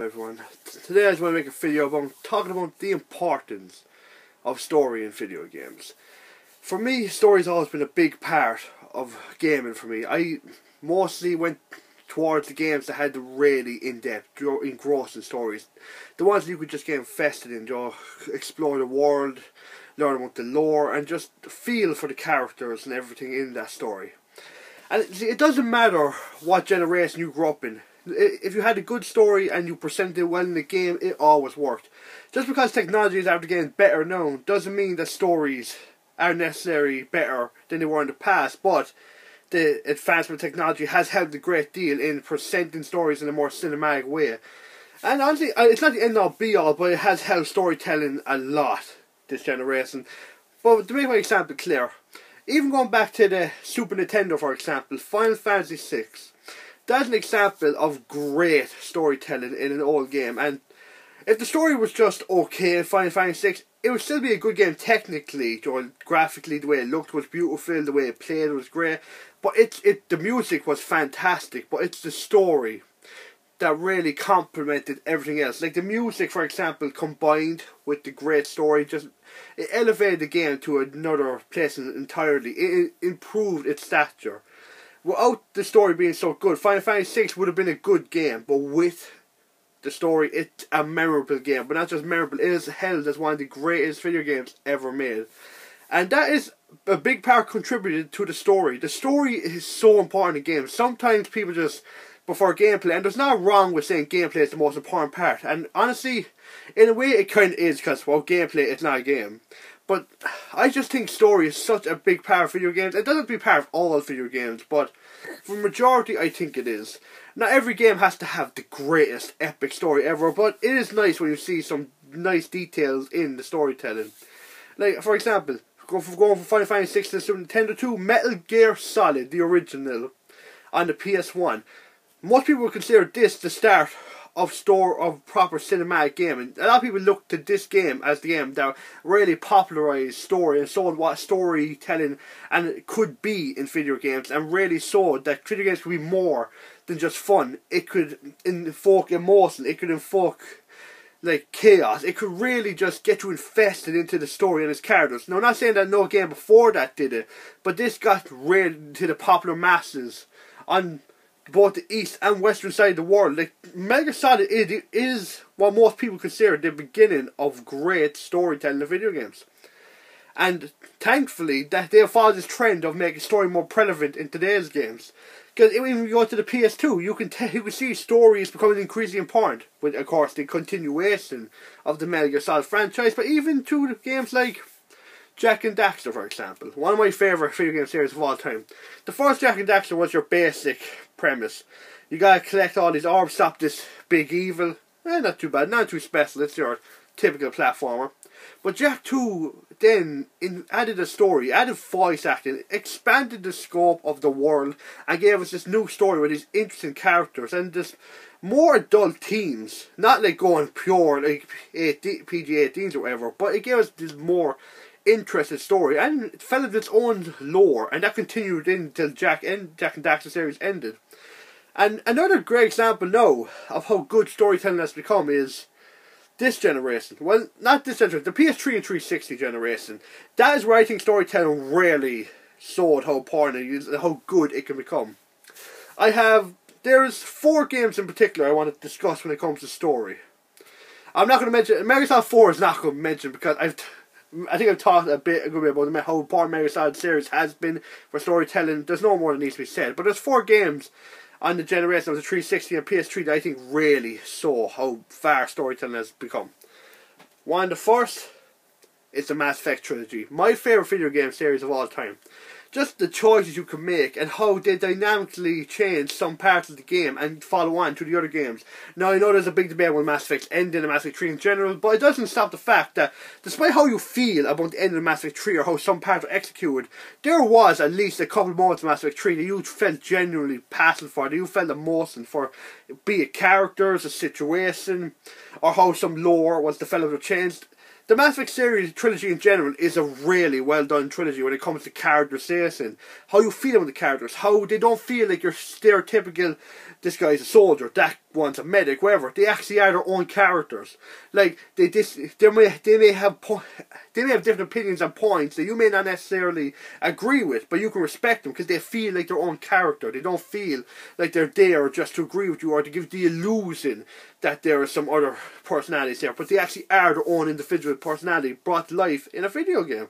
Everyone, today I just want to make a video about talking about the importance of story in video games. For me, story's always been a big part of gaming for me. I mostly went towards the games that had the really in-depth, engrossing stories. The ones that you could just get invested in, explore the world, learn about the lore, and just feel for the characters and everything in that story. And it doesn't matter what generation you grew up in. If you had a good story and you presented it well in the game, it always worked. Just because technology is after getting better now doesn't mean that stories are necessarily better than they were in the past, but the advancement of technology has helped a great deal in presenting stories in a more cinematic way. And honestly, it's not the end-all be-all, but it has helped storytelling a lot this generation. But to make my example clear, even going back to the Super Nintendo, for example, Final Fantasy VI, that's an example of great storytelling in an old game. And if the story was just okay in Final Fantasy VI, it would still be a good game technically. Graphically, the way it looked was beautiful, the way it played was great. But the music was fantastic, but it's the story that really complemented everything else. Like the music, for example, combined with the great story, it elevated the game to another place entirely. It improved its stature. Without the story being so good, Final Fantasy VI would have been a good game, but with the story, it's a memorable game. But not just memorable, it is held as one of the greatest video games ever made. And that is a big part contributed to the story. The story is so important in games. Sometimes people just prefer gameplay, and there's nothing wrong with saying gameplay is the most important part. And honestly, in a way it kind of is, because, well, gameplay is not a game. But I just think story is such a big part of video games. It doesn't be part of all video games, but for the majority I think it is. Not every game has to have the greatest epic story ever, but it is nice when you see some nice details in the storytelling. Like, for example, going from Final Fantasy VI to Super Nintendo 2, Metal Gear Solid, the original, on the PS1. Most people would consider this the start of proper cinematic gaming. A lot of people look to this game as the game that really popularized story and showed what storytelling and it could be in video games, and really showed that video games could be more than just fun. It could invoke emotion, it could invoke like chaos, it could really just get you invested into the story and its characters. Now, I'm not saying that no game before that did it, but this got really to the popular masses on both the east and western side of the world. Like, Metal Gear Solid is what most people consider the beginning of great storytelling in video games. And thankfully that they follow this trend of making story more prevalent in today's games. Because when you go to the PS2, you can see stories becoming increasingly important, with, of course, the continuation of the Metal Gear Solid franchise. But even to games like Jak and Daxter, for example, one of my favourite video game series of all time. The first Jak and Daxter was your basic premise. You gotta collect all these orbs, stop this big evil. Not too bad, not too special, it's your typical platformer. But Jak 2 then added a story, added voice acting, expanded the scope of the world, and gave us this new story with these interesting characters and this more adult themes. Not like going pure like PG-18s or whatever, but it gave us this more interesting story, and it fell into its own lore, and that continued until Jak and Daxter series ended. And another great example now of how good storytelling has become is this generation. Well, not this generation, the PS3 and 360 generation. That is where I think storytelling really showed how important it is and how good it can become. There's 4 games in particular I want to discuss when it comes to story. I'm not going to mention, Metal Gear Solid 4 is not going to mention, because I think I've talked a good bit about how important Metal Gear Solid series has been for storytelling. There's no more that needs to be said. But there's 4 games on the generation of the 360 and PS3 that I think really show how far storytelling has become. One, the first, it's the Mass Effect trilogy. My favourite video game series of all time. Just the choices you can make and how they dynamically change some parts of the game and follow on to the other games. Now, I know there's a big debate with Mass Effect ending and Mass Effect 3 in general, but it doesn't stop the fact that despite how you feel about the end of Mass Effect 3 or how some parts are executed, there was at least a couple of moments in Mass Effect 3 that you felt genuinely passionate for, that you felt emotion for, be it characters, a situation, or how some lore was developed or changed. the Mass Effect series trilogy in general is a really well done trilogy when it comes to characterization. How you feel with the characters, how they don't feel like your stereotypical, this guy's a soldier, that one's a medic, whatever. They actually are their own characters. Like they may have different opinions and points that you may not necessarily agree with, but you can respect them because they feel like their own character. They don't feel like they're there just to agree with you or to give the illusion that there are some other personalities there, but they actually are their own individual personality brought to life in a video game.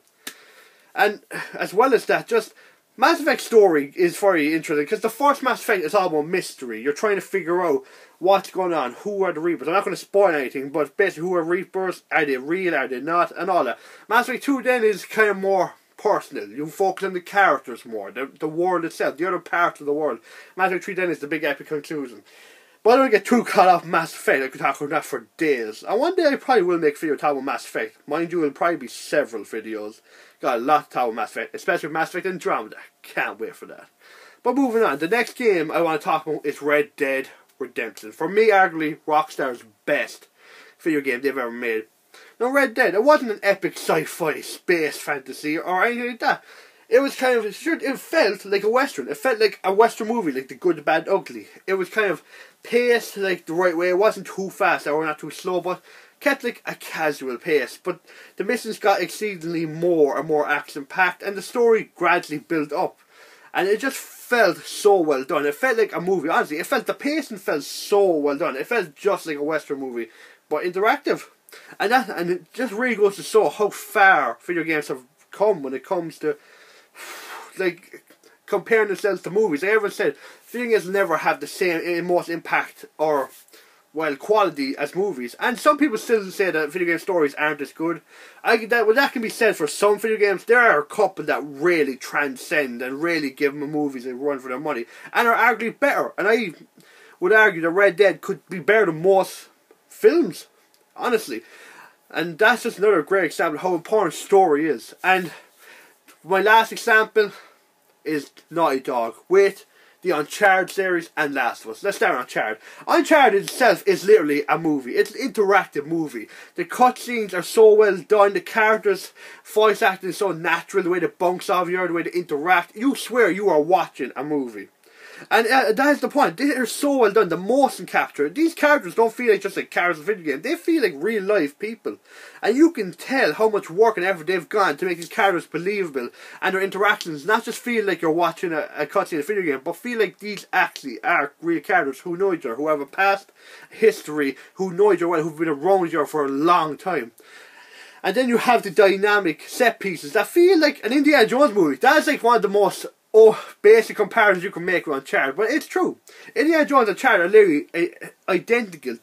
And as well as that, just Mass Effect story is very interesting because the first Mass Effect is all about mystery. You're trying to figure out what's going on, who are the Reapers. I'm not going to spoil anything, but basically who are Reapers, are they real, are they not, and all that. Mass Effect 2 then is kind of more personal. You focus on the characters more, the world itself, the other parts of the world. Mass Effect 3 then is the big epic conclusion. But I don't get too caught up in Mass Effect. I could talk about that for days. And one day I probably will make a video talking about Mass Effect. Mind you, it'll probably be several videos. Got a lot to talk about Mass Effect, especially with Mass Effect Andromeda. Can't wait for that. But moving on, the next game I want to talk about is Red Dead Redemption. For me, arguably, Rockstar's best video game they've ever made. Now, Red Dead, it wasn't an epic sci-fi space fantasy or anything like that. It was kind of, it felt like a Western. It felt like a Western movie, like The Good, the Bad, Ugly. It was kind of paced like the right way. It wasn't too fast or not too slow, but kept like a casual pace. But the missions got exceedingly more and more action-packed, and the story gradually built up. And it just felt so well done. It felt like a movie, honestly. The pacing felt so well done. It felt just like a Western movie, but interactive. And it just really goes to show how far video games have come when it comes to like comparing themselves to movies. Like everyone said, video games never have the same most impact or quality as movies, and some people still say that video game stories aren't as good. That can be said for some video games. There are a couple that really transcend and really give them movies a run for their money and are arguably better. And I would argue that Red Dead could be better than most films, honestly. And that's just another great example of how important story is. And my last example is Naughty Dog with the Uncharted series and Last of Us. Let's start with Uncharted. Uncharted itself is literally a movie. It's an interactive movie. The cutscenes are so well done. The characters' voice acting is so natural. The way they bounce off you, the way they interact. You swear you are watching a movie. And that is the point. They are so well done. The motion capture. These characters don't feel like just like characters in a video game. They feel like real life people. And you can tell how much work and effort they've gone to make these characters believable. And their interactions not just feel like you're watching a cutscene in a video game, but feel like these actually are real characters who know each other, who have a past history, who know each other well, who've been around each other for a long time. And then you have the dynamic set pieces that feel like an Indiana Jones movie. That is like one of the most basic comparisons you can make with Uncharted, but it's true. Indiana Jones and Uncharted are literally identical.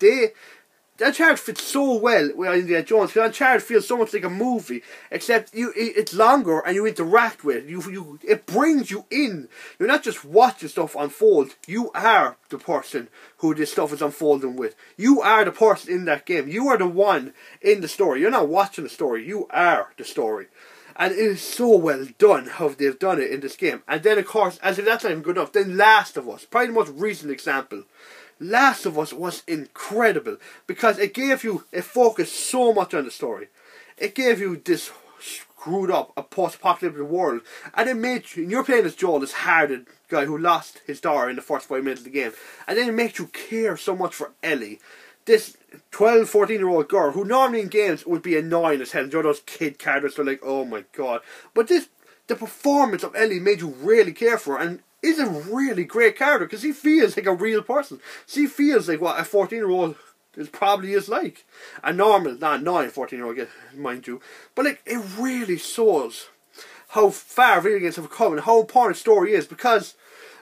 Uncharted fits so well with Indiana Jones because Uncharted feels so much like a movie, except it's longer and you interact with it. It brings you in. You're not just watching stuff unfold. You are the person who this stuff is unfolding with. You are the person in that game. You are the one in the story. You're not watching the story. You are the story. And it is so well done how they've done it in this game. And then of course, as if that's not even good enough, then Last of Us, probably the most recent example. Last of Us was incredible because it focused so much on the story. It gave you this screwed up, a post-apocalyptic world, and it made you, and you're playing as Joel, this hardened guy who lost his daughter in the first 5 minutes of the game, and then it makes you care so much for Ellie, this 12, 14-year-old girl who normally in games would be annoying as hell. You know those kid characters are like, oh my god. But the performance of Ellie made you really care for her, and is a really great character because he feels like a real person. She feels like what a 14-year-old probably is like. A normal, not annoying 14-year-old, mind you. But like, it really shows how far video games have come and how important story is, because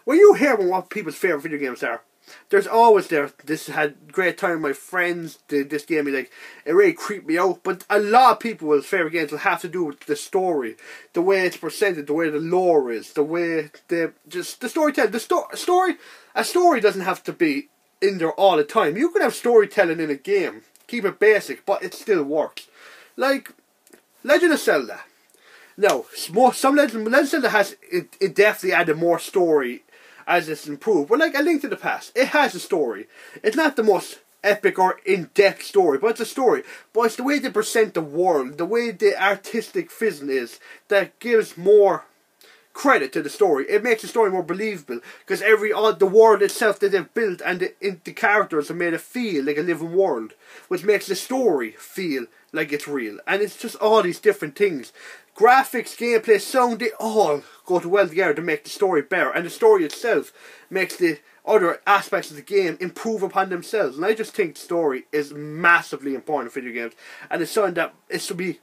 when you hear about what people's favourite video games are, there's always this had great time with my friends, this game, like, it really creeped me out. But a lot of people's favourite games will have to do with the story, the way it's presented, the way the lore is, the way the storytelling. A story doesn't have to be in there all the time. You can have storytelling in a game, keep it basic, but it still works. Like Legend of Zelda. Now, some Legend of Zelda has it definitely added more story as it's improved. But like A Link to the Past, it has a story. It's not the most epic or in-depth story, but it's a story. But it's the way they present the world, the way the artistic vision is, that gives more credit to the story. It makes the story more believable, because the world itself that they've built and the characters have made it feel like a living world, which makes the story feel like it's real. And it's just all these different things. Graphics, gameplay, sound, they all go well together to make the story better, and the story itself makes the other aspects of the game improve upon themselves. And I just think the story is massively important in video games, and it's something that it should be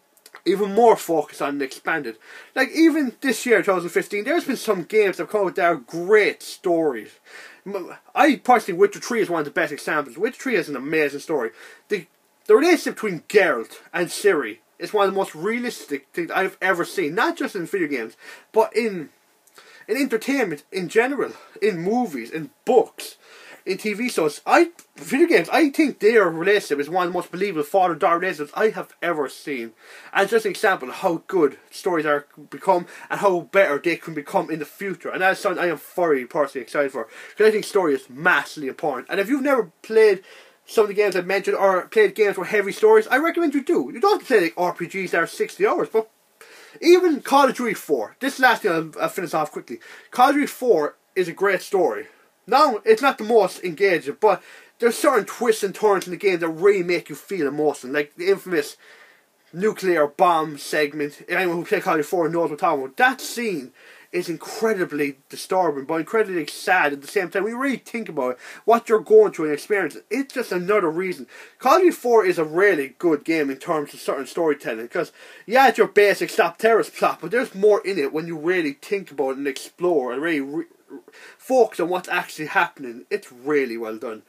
even more focused on and expanded. Like, even this year, 2015, there's been some games that have come out that are great stories. I personally think Witcher 3 is one of the best examples. Witcher 3 is an amazing story. The relationship between Geralt and Ciri is one of the most realistic things I've ever seen. Not just in video games, but in entertainment in general, in movies, in books, in TV shows. Video games, I think their relationship is one of the most believable father-daughter relationships I have ever seen. And it's just an example of how good stories are become and how better they can become in the future. And that's something I am very personally excited for, because I think story is massively important. And if you've never played some of the games I've mentioned, or played games with heavy stories, I recommend you do. You don't have to play like RPGs that are 60 hours, but even Call of Duty 4, this last thing I'll finish off quickly. Call of Duty 4 is a great story. Now, it's not the most engaging, but there's certain twists and turns in the game that really make you feel emotion, like the infamous nuclear bomb segment. Anyone who played Call of Duty 4 knows what I'm talking about. That scene is incredibly disturbing, but incredibly sad at the same time. When you really think about it, what you're going through and experiencing, it's just another reason. Call of Duty 4 is a really good game in terms of certain storytelling, because, yeah, it's your basic stop terrorist plot, but there's more in it when you really think about it and explore and really focus on what's actually happening. It's really well done.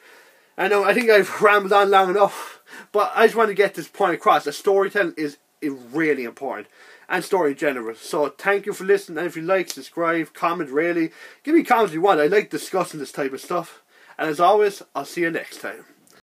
I know, I think I've rambled on long enough, but I just want to get this point across. The storytelling is really important, and story in general. So thank you for listening, and if you like, subscribe, comment, really. Give me comments if you want. I like discussing this type of stuff. And as always, I'll see you next time.